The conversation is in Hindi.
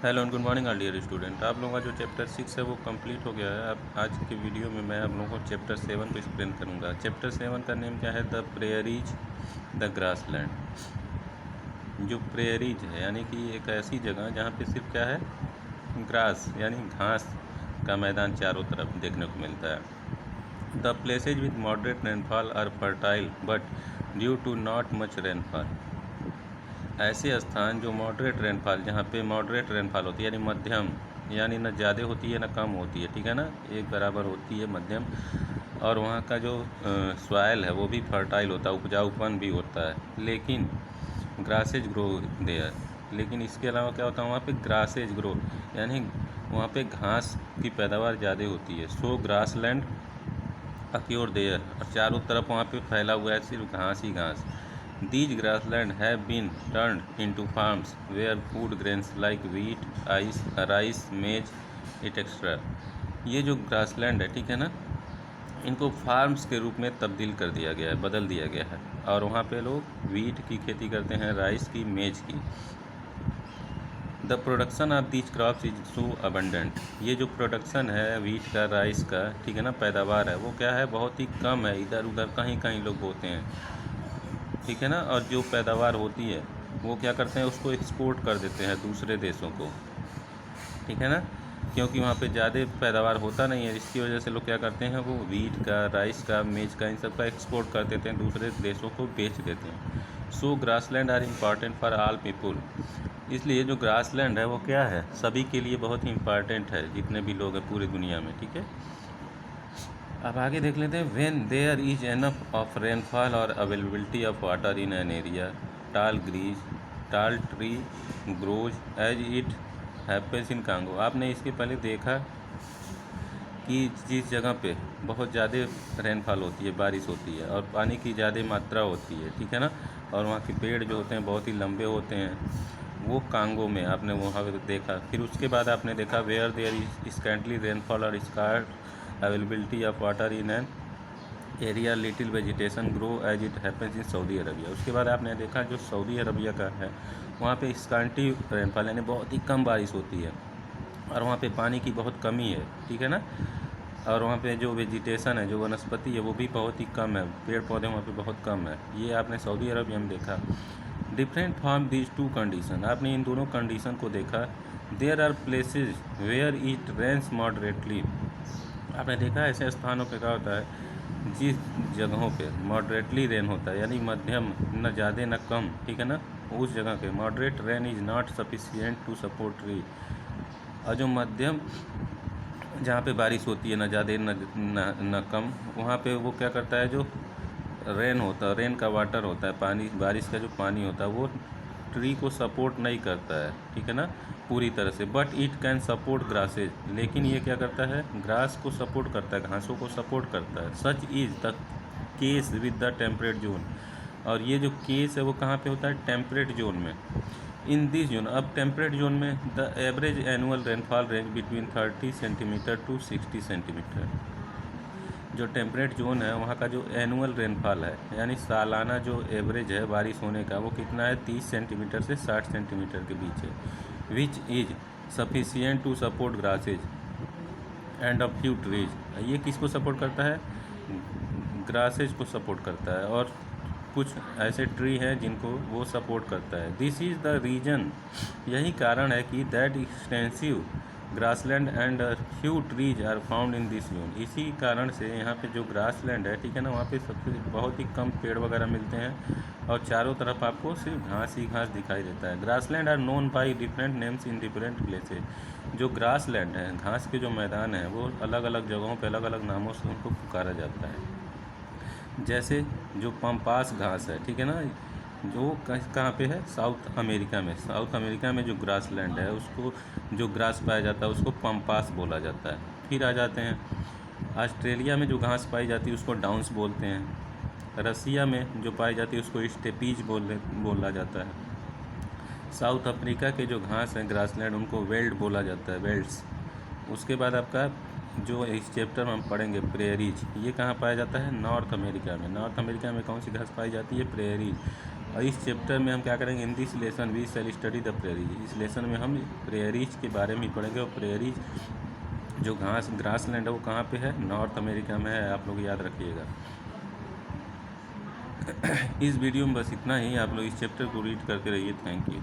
Hello and good morning all dear student. आप लोगों का जो चैप्टर 6 है वो कंप्लीट हो गया है। अब आज के वीडियो में मैं आप लोगों को चैप्टर 7 को एक्सप्लेन करूंगा। चैप्टर 7 का नेम क्या है? The prairies the grassland. जो प्रेयरीज है यानी कि एक ऐसी जगह जहाँ पे सिर्फ क्या है, ग्रास यानी घास का मैदान चारों तरफ देखने को मिलता है। The places with moderate rainfall are fertile but due to not much rainfall. ऐसे स्थान जो मॉडरेट रेनफॉल, जहाँ पे मॉडरेट रेनफॉल होती है यानी मध्यम, यानी न ज़्यादा होती है न कम होती है, ठीक है ना, एक बराबर होती है, मध्यम। और वहाँ का जो सॉइल है वो भी फर्टाइल होता है, उपजाऊपन भी होता है। लेकिन ग्रासेज ग्रो देयर, लेकिन इसके अलावा क्या होता है वहाँ पे? ग्रासेज ग्रो यानी वहाँ पे घास की पैदावार ज़्यादा होती है। सो ग्रास लैंड अक्योर देयर, और चारों तरफ वहाँ पे फैला हुआ है सिर्फ घास ही घास। These grasslands have been turned into farms where food grains like wheat, rice, maize, etc. ये जो ग्रासलैंड है, ठीक है ना, इनको फार्म्स के रूप में तब्दील कर दिया गया है, बदल दिया गया है। और वहाँ पे लोग वीट की खेती करते हैं, राइस की, मेज की। The production of these crops is so abundant. ये जो प्रोडक्शन है वीट का, राइस का, ठीक है ना, पैदावार है वो क्या है, बहुत ही कम है। इधर उधर कहीं कहीं लोग बोते हैं, ठीक है ना। और जो पैदावार होती है वो क्या करते हैं, उसको एक्सपोर्ट कर देते हैं दूसरे देशों को, ठीक है ना। क्योंकि वहाँ पे ज़्यादा पैदावार होता नहीं है, इसकी वजह से लोग क्या करते हैं, वो वीट का, राइस का, मेज का, इन सब का एक्सपोर्ट कर देते हैं, दूसरे देशों को बेच देते हैं। So grassland are important for all people. इसलिए जो ग्रासलैंड है वो क्या है, सभी के लिए बहुत ही इम्पॉर्टेंट है, जितने भी लोग हैं पूरी दुनिया में, ठीक है। अब आगे देख लेते हैं। When there is enough of rainfall और availability of water in an area, tall tree grows as it happens in Congo. आपने इसके पहले देखा कि जिस जगह पे बहुत ज़्यादा रेनफॉल होती है, बारिश होती है और पानी की ज़्यादा मात्रा होती है, ठीक है ना, और वहाँ के पेड़ जो होते हैं बहुत ही लंबे होते हैं, वो कांगो में आपने वहाँ पे देखा। फिर उसके बाद आपने देखा where there is scantly rainfall और scarce availability of water in an area little vegetation grow as it happens in Saudi Arabia. उसके बाद आपने देखा जो सऊदी अरबिया का है वहाँ पे स्कैंटी रेनफॉल यानी बहुत ही कम बारिश होती है और वहाँ पे पानी की बहुत कमी है, ठीक है ना। और वहाँ पे जो वेजिटेशन है, जो वनस्पति है, वो भी बहुत ही कम है, पेड़ पौधे वहाँ पे बहुत कम है। ये आपने सऊदी अरबिया में देखा। Different from these two condition, आपने इन दोनों कंडीशन को देखा। There are places where it rains moderately. आपने देखा ऐसे स्थानों पे क्या होता है, जिस जगहों पे मॉडरेटली रेन होता है यानी मध्यम, न ज़्यादा न कम, ठीक है ना, उस जगह पे moderate rain is not sufficient to support tree. और जो मध्यम जहाँ पे बारिश होती है, न ज़्यादा न कम, वहाँ पे वो क्या करता है, जो रेन होता है, रेन का वाटर होता है, पानी, बारिश का जो पानी होता है, वो ट्री को सपोर्ट नहीं करता है, ठीक है ना, पूरी तरह से। But it can support grasses, लेकिन ये क्या करता है, ग्रास को सपोर्ट करता है, घासों को सपोर्ट करता है। Such is the case with the temperate zone. और ये जो केस है वो कहाँ पे होता है, टेम्परेट जोन में। इन दिस जोन, अब टेम्परेट जोन में the average annual rainfall range between 30 centimetre to 60 centimetre. जो टेम्परेट जोन है वहाँ का जो एनुअल रेनफॉल है यानी सालाना जो एवरेज है बारिश होने का, वो कितना है, 30 सेंटीमीटर से 60 सेंटीमीटर के बीच है। Which is sufficient to support grasses and a few trees. ये किसको सपोर्ट करता है, ग्रासेज को सपोर्ट करता है, और कुछ ऐसे ट्री हैं जिनको वो सपोर्ट करता है। दिस इज़ द रीजन, यही कारण है कि that extensive grassland and few trees are found in this zone. इसी कारण से यहाँ पे जो ग्रासलैंड है, ठीक है ना, वहाँ पे सबसे बहुत ही कम पेड़ वगैरह मिलते हैं और चारों तरफ आपको सिर्फ घास ही घास दिखाई देता है। Grassland are known by different names in different places. जो ग्रासलैंड है, घास के जो मैदान है, वो अलग अलग जगहों पे अलग अलग नामों से उनको पुकारा जाता है। जैसे जो पम्पास घास है, ठीक है ना, जो कहाँ पे है, साउथ अमेरिका में। साउथ अमेरिका में जो ग्रासलैंड है उसको, जो ग्रास पाया जाता है उसको पम्पास बोला जाता है। फिर आ जाते हैं ऑस्ट्रेलिया में जो घास पाई जाती है उसको डाउन्स बोलते हैं। रसिया में जो पाई जाती है उसको स्टेपीज बोला जाता है। साउथ अफ्रीका के जो घास हैं ग्रासलैंड, उनको वेल्ड बोला जाता है, वेल्ड्स। उसके बाद आपका जो इस चैप्टर में हम पढ़ेंगे प्रेयरीज, ये कहाँ पाया जाता है, नॉर्थ अमेरिका में। नॉर्थ अमेरिका में कौन सी घास पाई जाती है, प्रेयरीज। और इस चैप्टर में हम क्या करेंगे, in this lesson we shall study the prairies. इस लेसन में हम प्रेयरीज के बारे में पढ़ेंगे। और प्रेयरीज जो ग्रास लैंड है वो कहाँ पे है, नॉर्थ अमेरिका में है, आप लोग याद रखिएगा। इस वीडियो में बस इतना ही, आप लोग इस चैप्टर को रीड करते रहिए। Thank you.